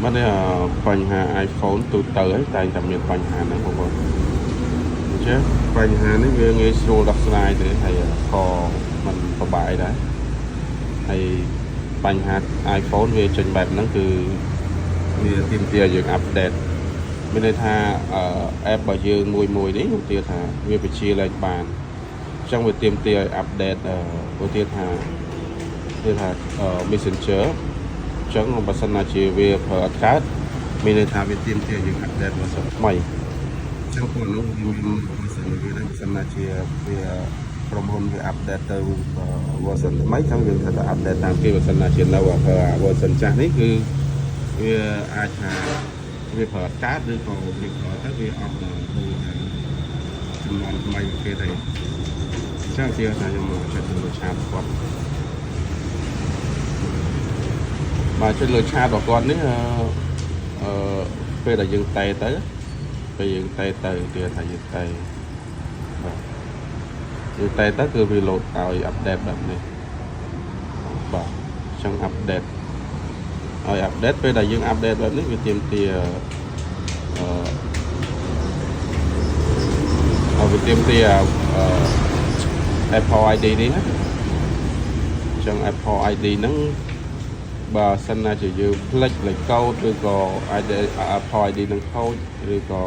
mấtបញ្ហា iPhone ទូទៅហើយតែតែមានបញ្ហាហ្នឹងបងប្អូនអញ្ចឹងបញ្ហានេះវាងាយស្រួលដោះស្រាយទេហើយក៏มันពិបាកដែរហើយបញ្ហា iPhone វាចេញបែបហ្នឹងគឺវាទាមទារឲ្យយើងអាប់ដេតមានន័យថាapp របស់យើងមួយនេះឧទាហរណ៍ថាវាបញ្ជាលេខបានអញ្ចឹងវាទាមទារឲ្យអាប់ដេតឧទាហរណ៍ថា Messenger អញ្ចឹងបើសិនណាជាវាប្រើអត់កើតមានន័យថាវាទាមទារយើងអាប់ដេត version ថ្មីអញ្ចឹងពួកនោះវាមាន version វាដែរបើសិនណាជាវាក្រុមហ៊ុនវាអាប់ដេតទៅ version ថ្មីចឹងយើងត្រូវតែអាប់ដេតតាមគេបើសិនណាជានៅប្រើ version ចាស់នេះគឺវាអាចថាវាប្រើអត់កើតឬក៏វាប្រើទៅវាអត់ដូចចំនួនថ្មីរបស់គេទេអញ្ចឹងជាថាខ្ញុំចុចលើឆាតគាត់បាទចុចលើឆាតរបស់គាត់នេះពេលដែលយើងតេទៅពេលយើងតេទៅគេថាយើងតេបាទយើងតេទៅគឺវាលោតឲ្យអាប់ដេតបែបនេះបាទអញ្ចឹងអាប់ដេតឲ្យអាប់ដេតពេលដែលយើងអាប់ដេតបែបនេះវាទាមទារវាទាមទារApple ID នេះណាអញ្ចឹង Apple ID ហ្នឹងបើសិនណាជាយើងផ្លិចលេខកូដឬក៏ Apple ID នឹងខូចឬក៏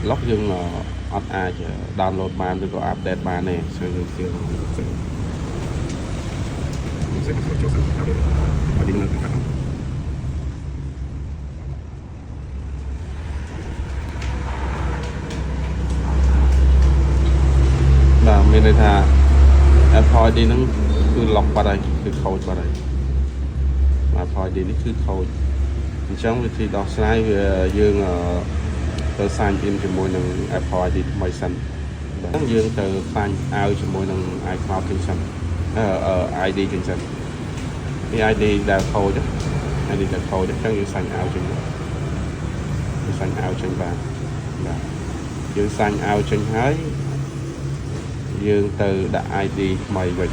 ឡុកយើងអត់អាច download បានឬក៏ update បានទេဆိုយើងជឿបាទមានន័យថា Apple ID ហ្នឹងគឺ lock បាត់ហើយគឺខូចបាត់ហើយ Apple ID នេះគឺខូចអញ្ចឹងវិធីដោះស្រាយវាយើងទៅ sign in ជាមួយនឹង Apple ID ថ្មីសិនបាទយើងទៅ sign out ជាមួយនឹង iCloud ចឹងសិនID ចឹងសិននេះ ID ដែលខូច ID ដែលខូចអញ្ចឹងយើង sign out ចឹងយើង sign out ចឹងបាទយើង sign out ចឹងហើយយើងទៅដាក់ ID ថ្មីវិញ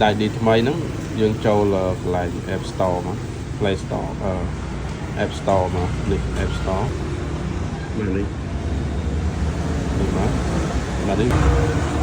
ដាក់ ID ថ្មីហ្នឹងយើងចូលកន្លែង App Store មក Play Store App Store មកនេះ App Store មកនេះបាទនេះ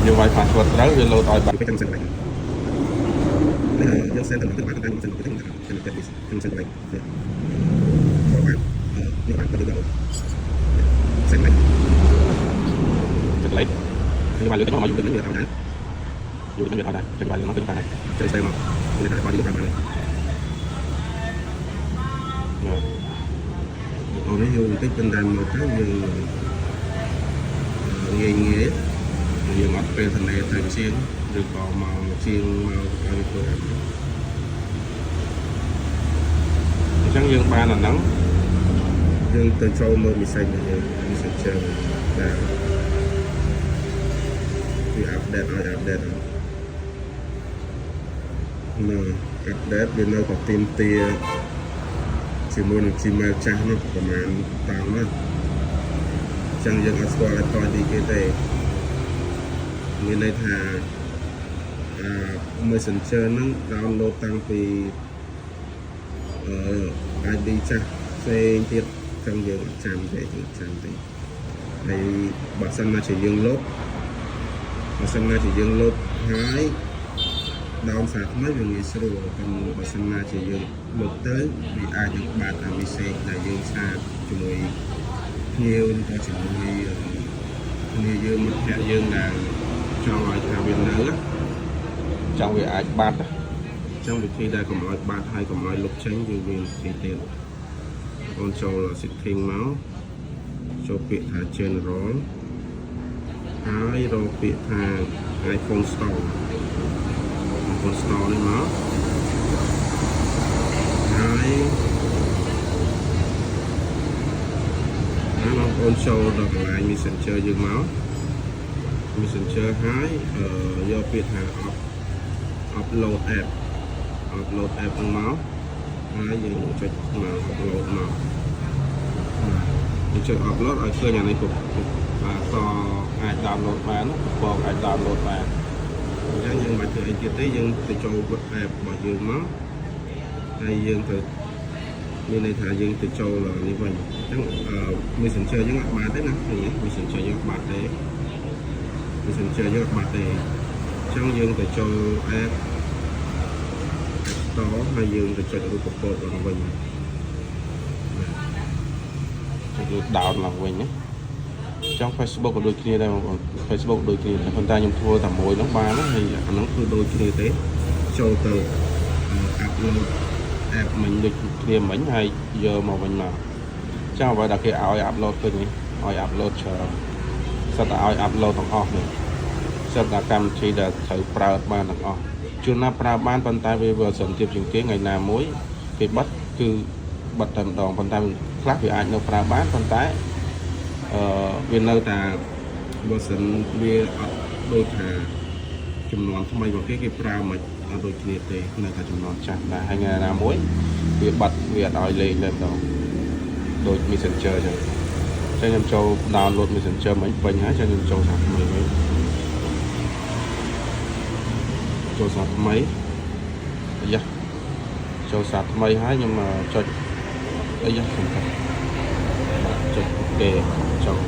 យើង Wi-Fi គាត់ត្រូវវាលោតឲ្យបាត់ទៅចឹងសិនវិញយើង set ទៅទៅបានតែសិនទៅចឹងសិនវិញនេះបានទៅដល់សិនវិញចិត្តលេខគឺមកលើទៅមកយូរទៅនេះវាតាមដែរយូរទៅវាតាមដែរចឹងបានមកទៅតាមដែរទៅស្អីមកនេះតែបានយូរតាមដែរអូនេះយូរបន្តិចប៉ុន្តែមកទៅយើងងាយយើងអត់ពេលទៅទៅជាងឬក៏មកជាងមកឲ្យធ្វើអញ្ចឹងយើងបានអាហ្នឹងយើងទៅចូលមើល message យើង Messenger ដែលវា update ឲ្យ update នៅ update វានៅតែទាមទារជាមួយនឹង Gmail ចាស់នេះប្រហែលតង់ណាអញ្ចឹងយើងអត់ស្គាល់ Apple ID គេទេមានន័យថាMessenger ហ្នឹង download តាំងពី ID ចាស់ផ្សេងទៀតចឹងយើងអត់ចាំទេហើយបើសិនណាជាយើងលុបហើយ down សារថ្មីវាងាយស្រួលប៉ុន្តែបើសិនណាជាយើងលុបទៅវាអាចនឹងបាត់អា message ដែលយើងសារជាមួយភ្ញៀវឬក៏ជាមួយ គ្នាយើងមិត្តភក្តិយើងដែលចង់ឲ្យថាវានៅចង់វាអាចបាត់អញ្ចឹងវិធីដែលកុំឲ្យបាត់ហើយកុំឲ្យលុបចេញគឺមានវិធីទៀតអូនចូល setting មកចូលពាក្យថា general ហើយរកពាក្យថា iPhone Store នេះមកហើយបងប្អូនចូលដល់កន្លែង Messenger យើងមក Messenger ហើយយកពាក្យថា upload app ហ្នឹងមកហើយយើងចុចមក upload មកយើងចុច upload ឲ្យឃើញអានេះពុកក៏អាច download បានបងអាច download បានអញ្ចឹងយើងមិនធ្វើអីទៀតទេយើងទៅចូល app របស់យើងមកហើយយើងទៅមានន័យថាយើងទៅចូលនេះវិញអញ្ចឹងMessenger យើងអត់បានទេណានេះ Messenger យើងអត់បានទេ Messenger យើងអត់បានទេអញ្ចឹងយើងទៅចូល app Store ហើយយើងទៅចុចរូបកូដរបស់វិញគឺ down ឡើងវិញណាចង់ Facebook ក៏ដូចគ្នាដែរបងប្អូន Facebook ដូចគ្នាតែប៉ុន្តែខ្ញុំធ្វើតែមួយហ្នឹងបានហើយអាហ្នឹងគឺដូចគ្នាទេចូលទៅ upload app មិញដូចគ្នាមិញហើយយកមកវិញមកចង់អ្វីដែលគេឲ្យ upload ឃើញនេះឲ្យ upload ច្រើនសិតតែឲ្យ upload ទាំងអស់នេះសិតតែកម្មវិធីដែលត្រូវប្រើបានទាំងអស់ជួនណាប្រើបានប៉ុន្តែវា version ទាបជាងគេថ្ងៃណាមួយគេបិទគឺបិទតែម្ដងប៉ុន្តែខ្លះវាអាចនៅប្រើបានប៉ុន្តែវានៅតែ version វាអត់ដូចថាចំនួនថ្មីរបស់គេប្រើមិនអត់ដូចគ្នាទេនៅតែចំនួនចាស់ដែរហើយថ្ងៃណាមួយវាបាត់វាអត់ឲ្យលេងតែម្ដងដូច Messenger ចឹងខ្ញុំចូល download Messenger មិញពេញហើយខ្ញុំចូលសារថ្មីវិញចូលសារថ្មីយ៉ាចូលសារថ្មីហើយខ្ញុំចុចអីយ៉ាខ្ញុំចុចគេចង់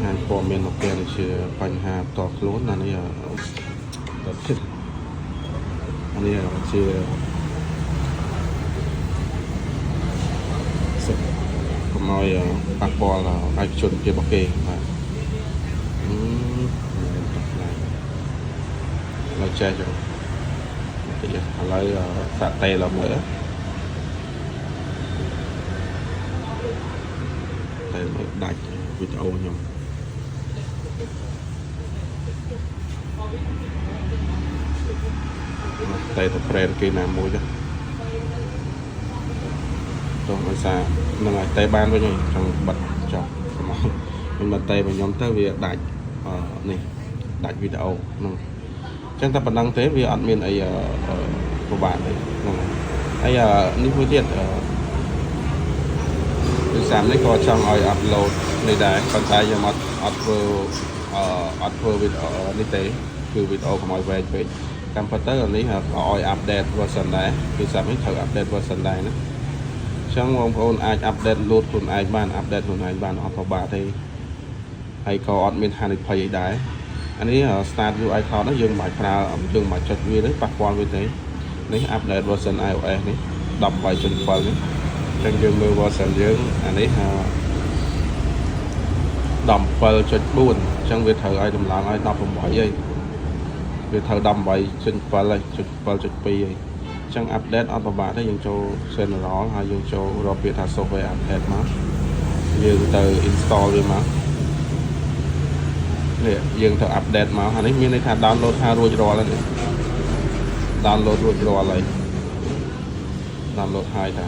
ហានព័ត៌មានមកគេជាបញ្ហាតខ្លួនអានេះដល់ទៀតអានេះជាកុំឲ្យប៉ះពាល់ឯកជនភាពរបស់គេបាទឡើយចេះចឹងតិចឥឡូវសាក់តេឡើងមើលតែមើលដាច់វីដេអូខ្ញុំតែទៅ friend គេណាមួយទៅដោយសារនឹងឲ្យតែបានវិញចង់បិទចោលខ្ញុំមកតែខ្ញុំទៅវាដាច់នេះដាច់វីដេអូហ្នឹងចឹងតែប៉ុណ្ណឹងទេវាអត់មានអីពិបាកទេហ្នឹងហើយនេះមួយទៀតគឺសាមនេះក៏ចង់ឲ្យ upload នេះដែរប៉ុន្តែខ្ញុំអត់ធ្វើវីដេអូនេះទេគឺវីដេអូកុំឲ្យវែងពេកតាមពិតទៅអានេះក៏ឲ្យ update version ដែរគឺសាមនេះត្រូវ update version ដែរណាចឹងបងប្អូនអាច update load ខ្លួនឯងបាន update ខ្លួនឯងបានអត់ពិបាកទេហើយក៏អត់មានហានិភ័យអីដែរអានេះ start UI cloud ហ្នឹងយើងមិនប្រើយើងមិនចុចវាទេប៉ះពាល់វាទេនេះ update version iOS នេះ 18.7 នេះចឹងយើងមើល version យើងអានេះ 17.4 ចឹងវាត្រូវឲ្យតម្លើងឲ្យ 18 ហើយវាត្រូវ 18.7 ហើយ 7.2 ហើយចឹង update អត់ពិបាកទេយើងចូល general ហើយយើងចូលរកពាក្យថា software update មកយើងទៅ install វាមកនេះយើងទៅ update មកអានេះមានន័យថា download ថារួចរាល់ហើយ download រួចរាល់ហើយ download ហើយថា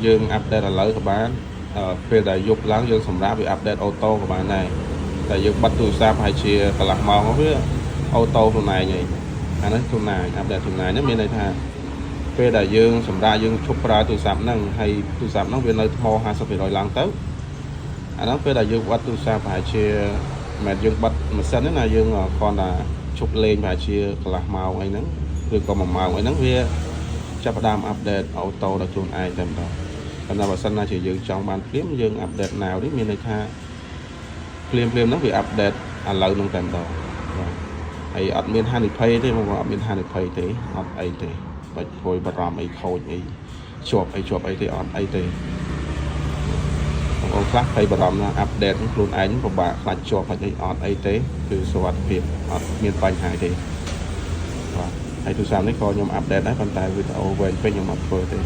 យើង update ឥឡូវក៏បានពេលដែលយប់ឡើងយើងសម្រាប់វា update auto ក៏បានដែរតែយើងបិទទូរស័ព្ទហើយជាកន្លះម៉ោងវា auto ខ្លួនឯងហើយអានេះខ្លួនឯង update ខ្លួនឯងហ្នឹងមានន័យថាពេលដែលយើងសម្រាប់យើងឈប់ប្រើទូរស័ព្ទហ្នឹងហើយទូរស័ព្ទហ្នឹងវានៅថ្ម 50% ឡើងទៅអាហ្នឹងពេលដែលយើងបិទទូរស័ព្ទប្រហែលជាមិនយើងបិទម៉ាស៊ីនហ្នឹងណាយើងគ្រាន់តែឈប់លេងប្រហែលជាកន្លះម៉ោងអីហ្នឹងឬក៏1ម៉ោងអីហ្នឹងវាចាប់ផ្ដើម update auto ដល់ខ្លួនឯងតែម្ដងប៉ុន្តែបើសិនណាជាយើងចង់បានភ្លាមយើង update now នេះមានន័យថាភ្លាមហ្នឹងវា update ឥឡូវហ្នឹងតែម្ដងបាទហើយអត់មានហានិភ័យទេបងប្អូនអត់មានហានិភ័យទេអត់អីទេបាច់ព្រួយបារម្ភអីខូចអីជាប់អីទេអត់អីទេ បងខ្លះភ័យបារម្ភណាអាប់ដេតខ្លួនឯងពិបាកខ្លាចជាប់ខ្លាចអត់អីទេគឺសុវត្ថិភាពអត់មានបញ្ហាទេបាទហើយទូរស័ព្ទនេះក៏ខ្ញុំអាប់ដេតដែរប៉ុន្តែវីដេអូវែងពេកខ្ញុំអត់ធ្វើទេ